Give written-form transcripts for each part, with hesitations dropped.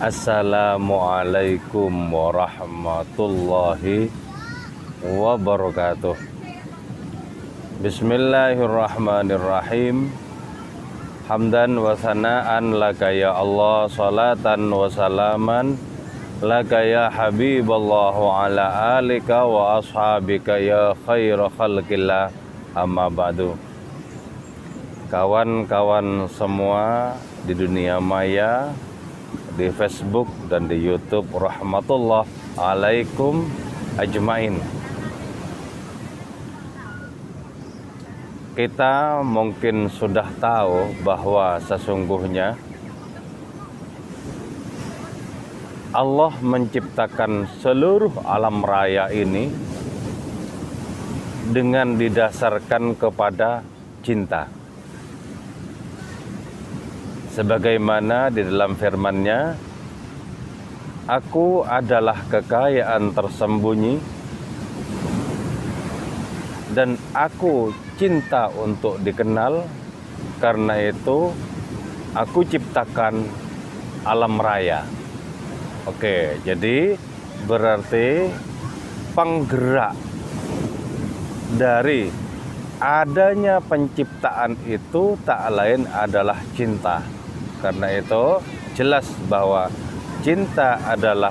Assalamualaikum warahmatullahi wabarakatuh. Bismillahirrahmanirrahim. Hamdan wa sana'an laka ya Allah, salatan wa salaman laka ya Habiballah wa ala alika wa ashabika ya khaira khalqillah, amma ba'du. Kawan-kawan semua di dunia maya, di Facebook dan di YouTube, rahmatullah alaikum ajmain. Kita mungkin sudah tahu bahwa sesungguhnya Allah menciptakan seluruh alam raya ini dengan didasarkan kepada cinta. Sebagaimana di dalam firman-Nya, Aku adalah kekayaan tersembunyi dan Aku cinta untuk dikenal. Karena itu Aku ciptakan alam raya. Oke, jadi berarti penggerak dari adanya penciptaan itu tak lain adalah cinta. Karena itu jelas bahwa cinta adalah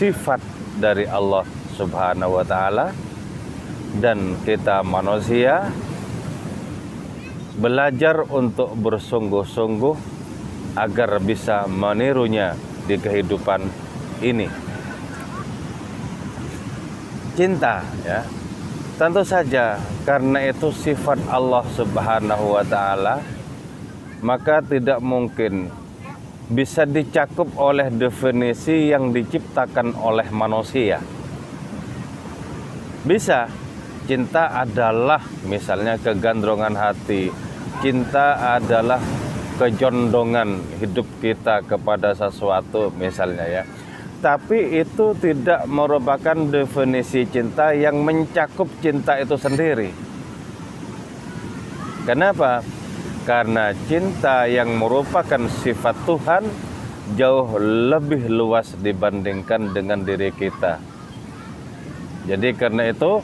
sifat dari Allah Subhanahu wa Ta'ala, dan kita manusia belajar untuk bersungguh-sungguh agar bisa menirunya di kehidupan ini. Cinta, ya. Tentu saja karena itu sifat Allah Subhanahu wa Ta'ala, maka tidak mungkin bisa dicakup oleh definisi yang diciptakan oleh manusia. Bisa, cinta adalah misalnya kegandrungan hati, cinta adalah kejondongan hidup kita kepada sesuatu misalnya, ya. Tapi itu tidak merupakan definisi cinta yang mencakup cinta itu sendiri. Kenapa? Karena cinta yang merupakan sifat Tuhan jauh lebih luas dibandingkan dengan diri kita. Jadi karena itu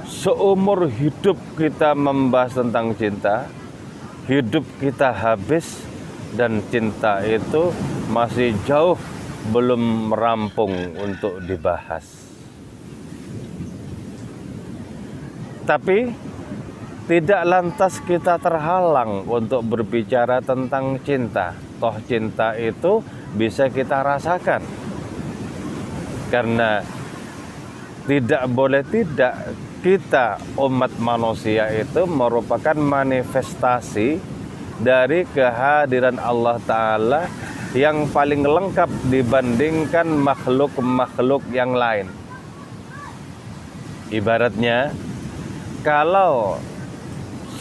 seumur hidup kita membahas tentang cinta, hidup kita habis dan cinta itu masih jauh belum merampung untuk dibahas. Tapi tidak lantas kita terhalang untuk berbicara tentang cinta. Toh cinta itu bisa kita rasakan. Karena tidak boleh tidak, kita umat manusia itu merupakan manifestasi dari kehadiran Allah Ta'ala yang paling lengkap dibandingkan makhluk-makhluk yang lain. Ibaratnya, kalau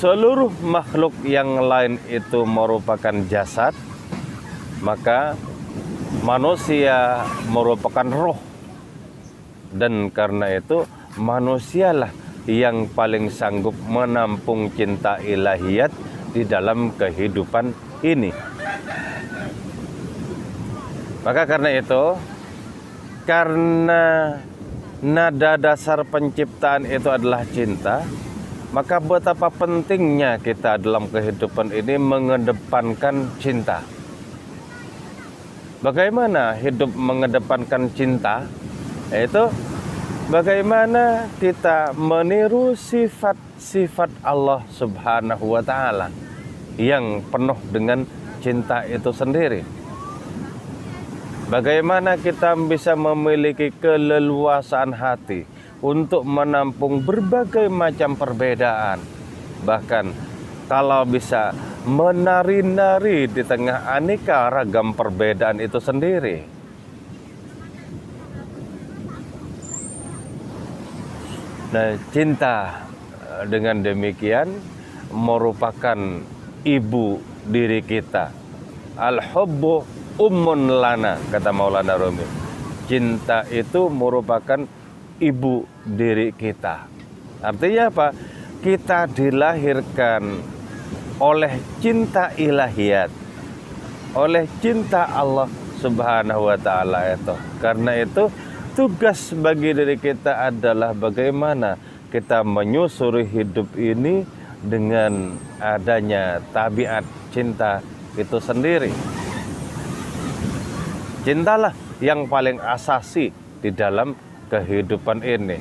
seluruh makhluk yang lain itu merupakan jasad, maka manusia merupakan roh. Dan karena itu manusialah yang paling sanggup menampung cinta ilahiyat di dalam kehidupan ini. Maka karena itu, karena nada dasar penciptaan itu adalah cinta, maka betapa pentingnya kita dalam kehidupan ini mengedepankan cinta. Bagaimana hidup mengedepankan cinta? Yaitu bagaimana kita meniru sifat-sifat Allah Subhanahu wa Ta'ala yang penuh dengan cinta itu sendiri. Bagaimana kita bisa memiliki keleluasaan hati untuk menampung berbagai macam perbedaan. Bahkan kalau bisa menari-nari di tengah aneka ragam perbedaan itu sendiri. Nah, cinta dengan demikian merupakan ibu diri kita. Al-hubbu ummun lana, kata Maulana Rumi. Cinta itu merupakan ibu diri kita. Artinya apa? Kita dilahirkan oleh cinta ilahiyat, oleh cinta Allah Subhanahu wa taala itu. Karena itu tugas bagi diri kita adalah bagaimana kita menyusuri hidup ini dengan adanya tabiat cinta itu sendiri. Cintalah yang paling asasi di dalam kehidupan ini,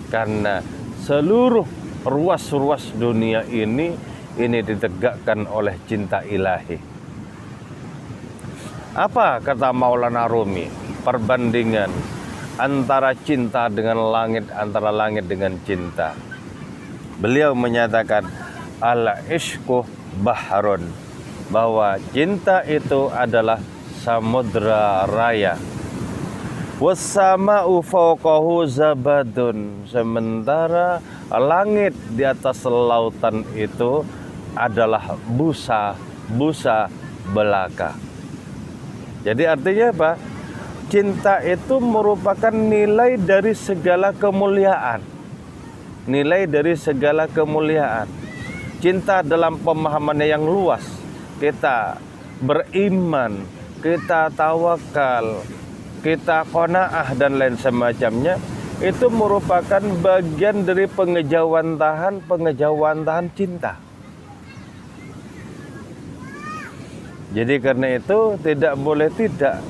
karena seluruh ruas-ruas dunia ini ditegakkan oleh cinta ilahi. Apa kata Maulana Rumi? Perbandingan antara cinta dengan langit, antara langit dengan cinta. Beliau menyatakan al-ishqu bahrun, bahwa cinta itu adalah samudra raya. Wassama'u fawqahu zabadun, sementara langit di atas lautan itu adalah busa belaka. Jadi artinya apa? Cinta itu merupakan nilai dari segala kemuliaan. Nilai dari segala kemuliaan. Cinta dalam pemahamannya yang luas. Kita beriman, kita tawakal, kita qanaah dan lain semacamnya, itu merupakan bagian dari pengejawantahan cinta. Jadi karena itu tidak boleh tidak,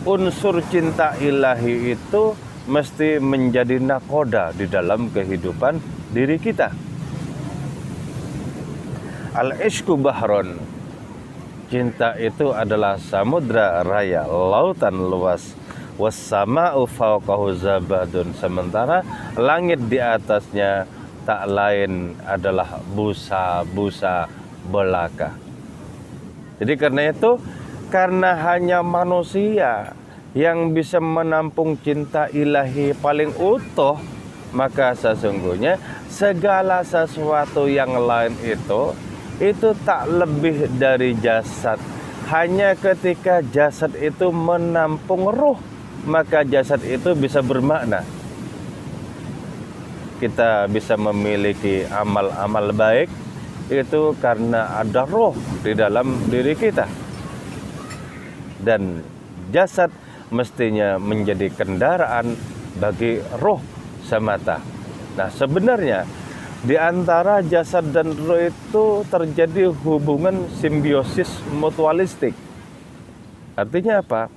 unsur cinta ilahi itu mesti menjadi nakoda di dalam kehidupan diri kita. Al-ishqu bahrun, cinta itu adalah samudra raya, lautan luas. Wassama'u fawqahu zabadun, sementara langit di atasnya tak lain adalah busa belaka. Jadi karena itu, karena hanya manusia yang bisa menampung cinta ilahi paling utuh, maka sesungguhnya segala sesuatu yang lain itu tak lebih dari jasad. Hanya ketika jasad itu menampung ruh, maka jasad itu bisa bermakna. Kita bisa memiliki amal-amal baik itu karena ada ruh di dalam diri kita. Dan jasad mestinya menjadi kendaraan bagi ruh semata. Nah, sebenarnya di antara jasad dan roh itu terjadi hubungan simbiosis mutualistik. Artinya apa?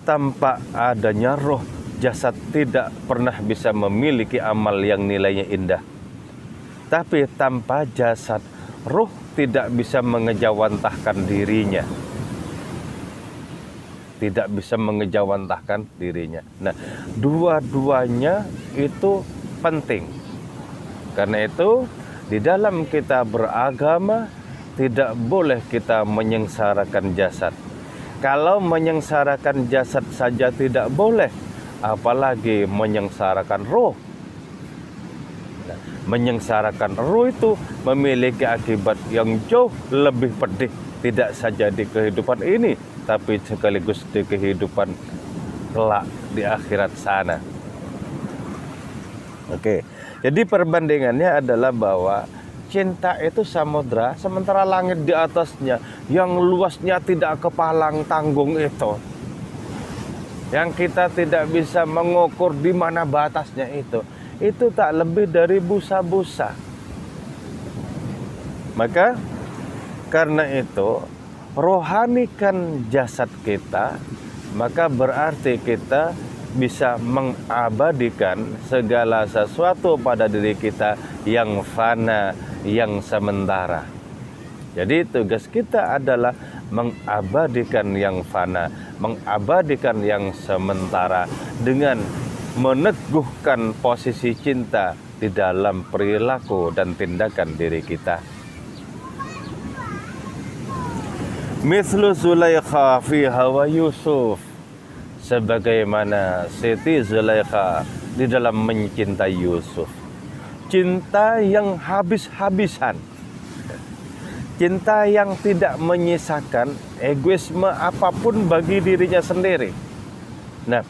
Tanpa adanya roh, jasad tidak pernah bisa memiliki amal yang nilainya indah. Tapi tanpa jasad, roh tidak bisa mengejawantahkan dirinya. Tidak bisa mengejawantahkan dirinya. Nah, dua-duanya itu penting. Karena itu, di dalam kita beragama, tidak boleh kita menyengsarakan jasad. Kalau menyengsarakan jasad saja tidak boleh, apalagi menyengsarakan roh. Nah, menyengsarakan roh itu memiliki akibat yang jauh lebih pedih, tidak saja di kehidupan ini, tapi sekaligus di kehidupan kelak di akhirat sana. Oke. Jadi perbandingannya adalah bahwa cinta itu samudra, sementara langit di atasnya yang luasnya tidak kepalang tanggung itu, yang kita tidak bisa mengukur di mana batasnya itu tak lebih dari busa-busa. Maka karena itu, rohanikan jasad kita, maka berarti kita bisa mengabadikan segala sesuatu pada diri kita yang fana, yang sementara. Jadi tugas kita adalah mengabadikan yang fana, mengabadikan yang sementara dengan meneguhkan posisi cinta di dalam perilaku dan tindakan diri kita. Mithlu Zulaikha fi hawa Yusuf, sebagaimana Siti Zulaikha di dalam mencintai Yusuf. Cinta yang habis-habisan. Cinta yang tidak menyisakan egoisme apapun bagi dirinya sendiri. Nah,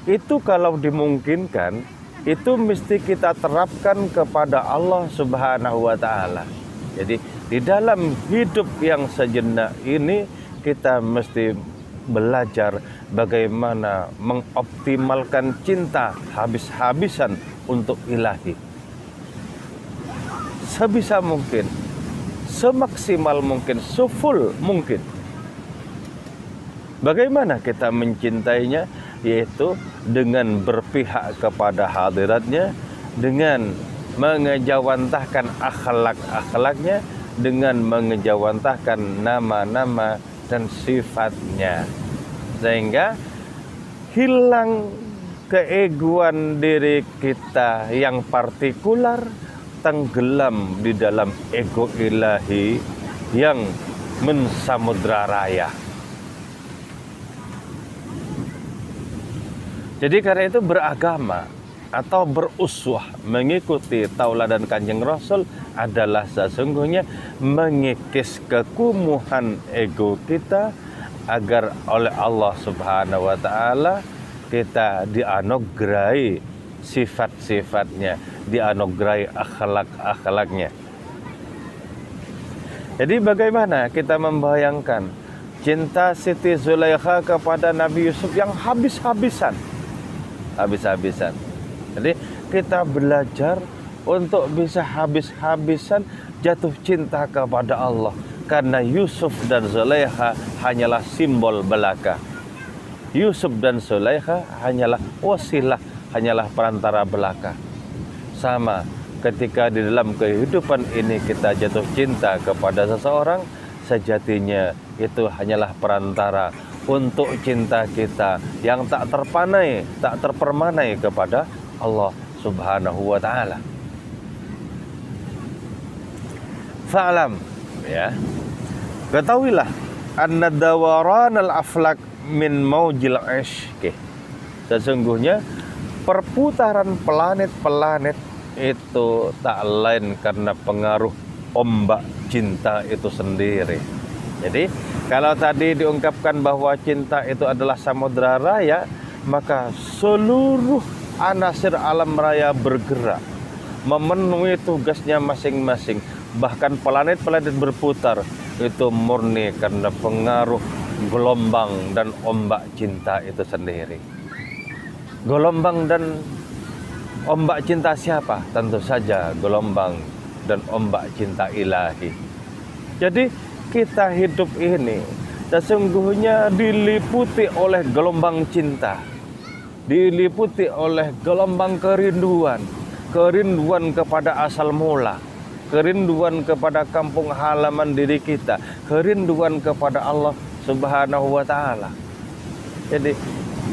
itu kalau dimungkinkan, itu mesti kita terapkan kepada Allah Subhanahu wa Ta'ala. Jadi, di dalam hidup yang sejenak ini, kita mesti belajar bagaimana mengoptimalkan cinta habis-habisan untuk ilahi. Sebisa mungkin, semaksimal mungkin, sefull mungkin. Bagaimana kita mencintainya? Yaitu dengan berpihak kepada hadiratnya, dengan mengejawantahkan akhlak-akhlaknya, dengan mengejawantahkan nama-nama dan sifatnya, sehingga hilang keegoan diri kita yang partikular, tenggelam di dalam ego ilahi yang mensamudra raya. Jadi karena itu beragama atau beruswah, mengikuti tauladan Kanjeng Rasul adalah sesungguhnya mengikis kekumuhan ego kita agar oleh Allah Subhanahu wa taala kita dianugerahi sifat-sifatnya, dianugerahi akhlak-akhlaknya. Jadi bagaimana kita membayangkan cinta Siti Zulaikha kepada Nabi Yusuf yang habis-habisan. Jadi kita belajar untuk bisa habis-habisan jatuh cinta kepada Allah, karena Yusuf dan Zulaikha hanyalah simbol belaka. Yusuf dan Zulaikha hanyalah wasilah, hanyalah perantara belaka. Sama ketika di dalam kehidupan ini kita jatuh cinta kepada seseorang, sejatinya itu hanyalah perantara untuk cinta kita yang tak terpanai, tak terpermanai kepada Allah Subhanahu wa taala. Fa'lam, ya. Ketahuilah anna dawaran al-aflak min maujil ishq. Sesungguhnya perputaran planet-planet itu tak lain karena pengaruh ombak cinta itu sendiri. Jadi kalau tadi diungkapkan bahwa cinta itu adalah samudra raya, maka seluruh anasir alam raya bergerak memenuhi tugasnya masing-masing. Bahkan planet-planet berputar itu murni karena pengaruh gelombang dan ombak cinta itu sendiri. Gelombang dan ombak cinta siapa? Tentu saja gelombang dan ombak cinta ilahi. Jadi kita hidup ini sesungguhnya diliputi oleh gelombang cinta, diliputi oleh gelombang kerinduan, kerinduan kepada asal mula, kerinduan kepada kampung halaman diri kita, kerinduan kepada Allah Subhanahu wa taala. Jadi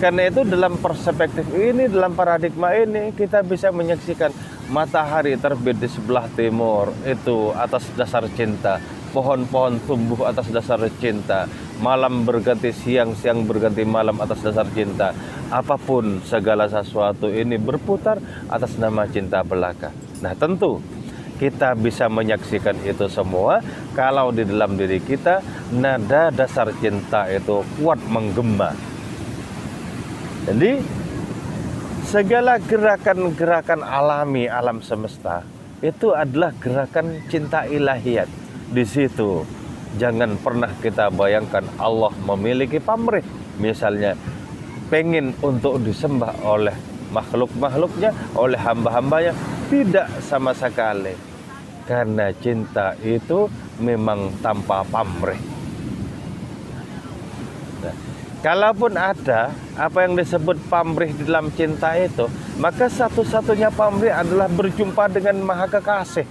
karena itu dalam perspektif ini, dalam paradigma ini, kita bisa menyaksikan matahari terbit di sebelah timur itu atas dasar cinta. Pohon-pohon tumbuh atas dasar cinta, malam berganti siang, siang berganti malam atas dasar cinta. Apapun segala sesuatu ini berputar atas nama cinta belaka. Nah tentu kita bisa menyaksikan itu semua kalau di dalam diri kita nada dasar cinta itu kuat menggema. Jadi segala gerakan-gerakan alami alam semesta itu adalah gerakan cinta ilahiyat. Di situ jangan pernah kita bayangkan Allah memiliki pamrih, misalnya pengen untuk disembah oleh makhluk-makhluknya, oleh hamba-hambanya. Tidak sama sekali, karena cinta itu memang tanpa pamrih. Nah, kalaupun ada apa yang disebut pamrih di dalam cinta itu, maka satu-satunya pamrih adalah berjumpa dengan Maha Kekasih,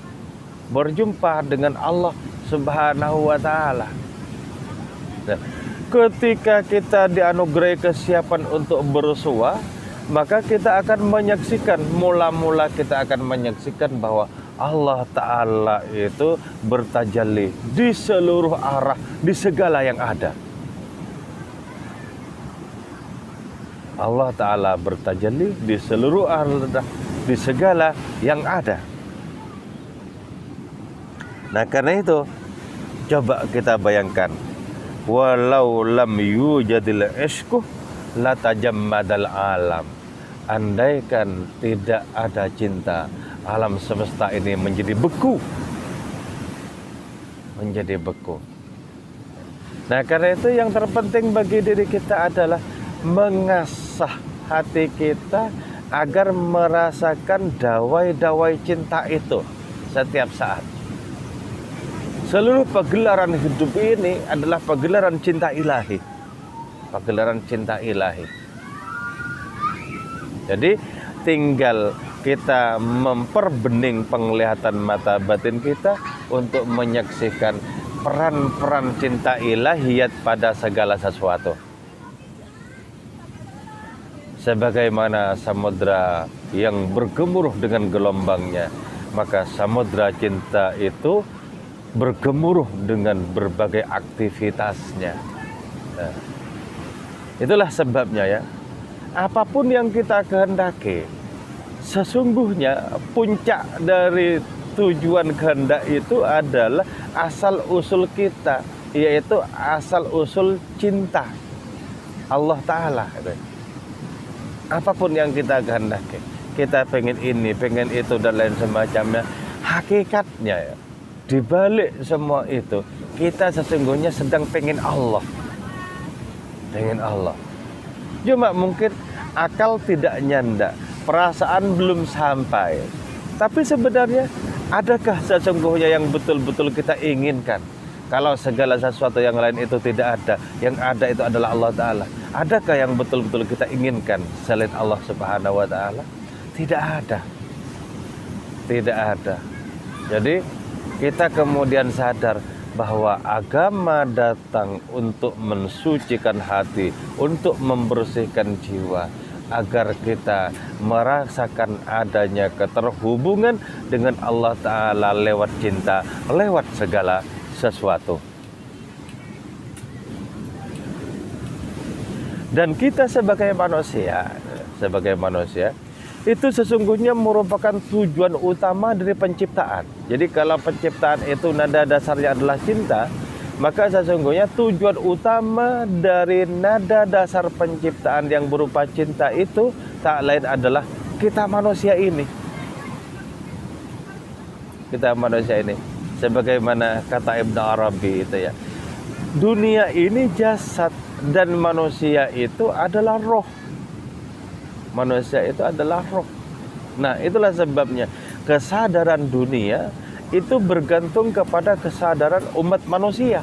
berjumpa dengan Allah Subhanahu wa taala. Nah, ketika kita dianugerahi kesiapan untuk bersuah, maka kita akan menyaksikan, mula-mula kita akan menyaksikan bahwa Allah Ta'ala itu bertajalli di seluruh arah, di segala yang ada. Allah Ta'ala bertajalli di seluruh arah, di segala yang ada. Nah karena itu, coba kita bayangkan, walau lam yujadil ishku latajammadal alam. Andaikan tidak ada cinta, alam semesta ini menjadi beku. Menjadi beku. Nah, karena itu yang terpenting bagi diri kita adalah mengasah hati kita agar merasakan dawai-dawai cinta itu setiap saat. Seluruh pagelaran hidup ini adalah pagelaran cinta ilahi. Pagelaran cinta ilahi. Jadi tinggal kita memperbening penglihatan mata batin kita untuk menyaksikan peran-peran cinta ilahiyat pada segala sesuatu. Sebagaimana samudra yang bergemuruh dengan gelombangnya, maka samudra cinta itu bergemuruh dengan berbagai aktivitasnya. Nah, itulah sebabnya ya, apapun yang kita kehendaki, sesungguhnya puncak dari tujuan kehendak itu adalah asal usul kita, yaitu asal usul cinta Allah Ta'ala. Apapun yang kita kehendaki, kita pengen ini, pengen itu dan lain semacamnya, hakikatnya ya, dibalik semua itu kita sesungguhnya sedang pengen Allah. Pengen Allah. Cuma mungkin akal tidak nyanda, perasaan belum sampai. Tapi sebenarnya adakah sesungguhnya yang betul-betul kita inginkan? Kalau segala sesuatu yang lain itu tidak ada, yang ada itu adalah Allah Ta'ala. Adakah yang betul-betul kita inginkan selain Allah Subhanahu wa Ta'ala? Tidak ada. Tidak ada. Jadi kita kemudian sadar bahwa agama datang untuk mensucikan hati, untuk membersihkan jiwa, agar kita merasakan adanya keterhubungan dengan Allah Ta'ala lewat cinta, lewat segala sesuatu. Dan kita sebagai manusia itu sesungguhnya merupakan tujuan utama dari penciptaan. Jadi kalau penciptaan itu nada dasarnya adalah cinta, maka sesungguhnya tujuan utama dari nada dasar penciptaan yang berupa cinta itu tak lain adalah kita manusia ini. Kita manusia ini. Sebagaimana kata Ibn Arabi itu ya, dunia ini jasad dan manusia itu adalah roh. Manusia itu adalah roh. Nah, itulah sebabnya kesadaran dunia itu bergantung kepada kesadaran umat manusia.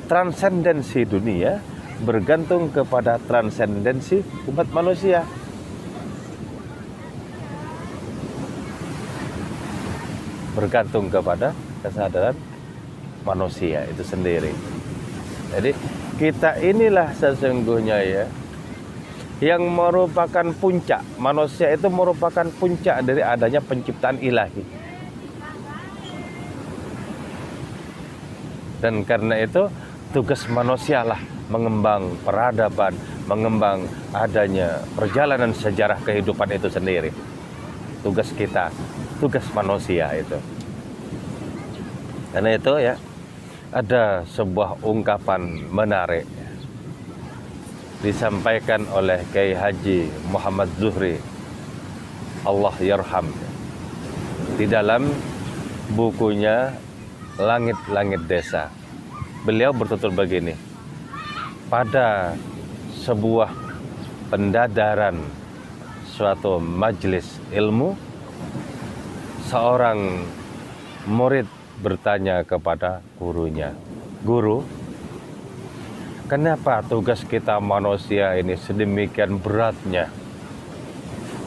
Transendensi dunia bergantung kepada transendensi umat manusia. Bergantung kepada kesadaran manusia itu sendiri. Jadi kita inilah sesungguhnya ya yang merupakan puncak. Manusia itu merupakan puncak dari adanya penciptaan ilahi. Dan karena itu tugas manusialah mengembang peradaban, mengembang adanya perjalanan sejarah kehidupan itu sendiri. Tugas kita, tugas manusia itu. Karena itu ya, ada sebuah ungkapan menarik disampaikan oleh Kiai Haji Muhammad Zuhri, Allah yarham, di dalam bukunya Langit-Langit Desa. Beliau bertutur begini, pada sebuah pendadaran suatu majelis ilmu, seorang murid bertanya kepada gurunya, "Guru, kenapa tugas kita manusia ini sedemikian beratnya?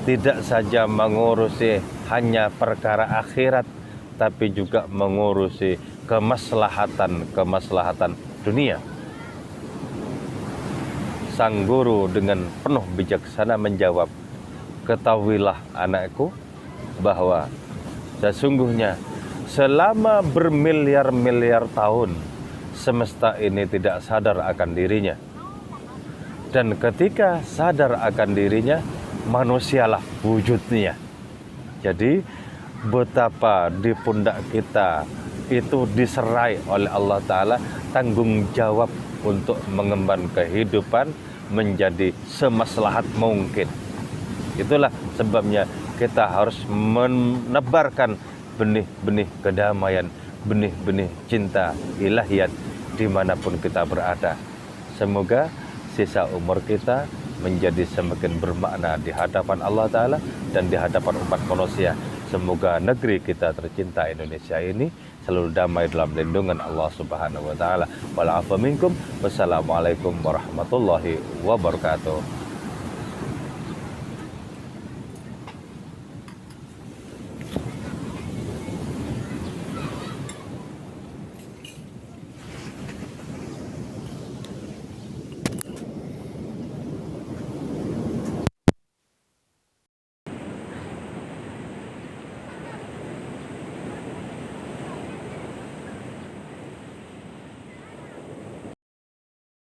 Tidak saja mengurusi hanya perkara akhirat, tapi juga mengurusi kemaslahatan dunia." Sang guru dengan penuh bijaksana menjawab, "Ketahuilah anakku, bahwa sesungguhnya selama bermiliar-miliar tahun semesta ini tidak sadar akan dirinya. Dan ketika sadar akan dirinya, manusialah wujudnya." Jadi betapa di pundak kita itu diserai oleh Allah Ta'ala tanggung jawab untuk mengemban kehidupan menjadi semaslahat mungkin. Itulah sebabnya kita harus menebarkan benih-benih kedamaian, benih-benih cinta ilahiyat dimanapun kita berada. Semoga sisa umur kita menjadi semakin bermakna di hadapan Allah Ta'ala dan di hadapan umat manusia. Semoga negeri kita tercinta Indonesia ini selalu damai dalam lindungan Allah Subhanahu wa Ta'ala. Wal afu minkum. Wassalamualaikum warahmatullahi wabarakatuh.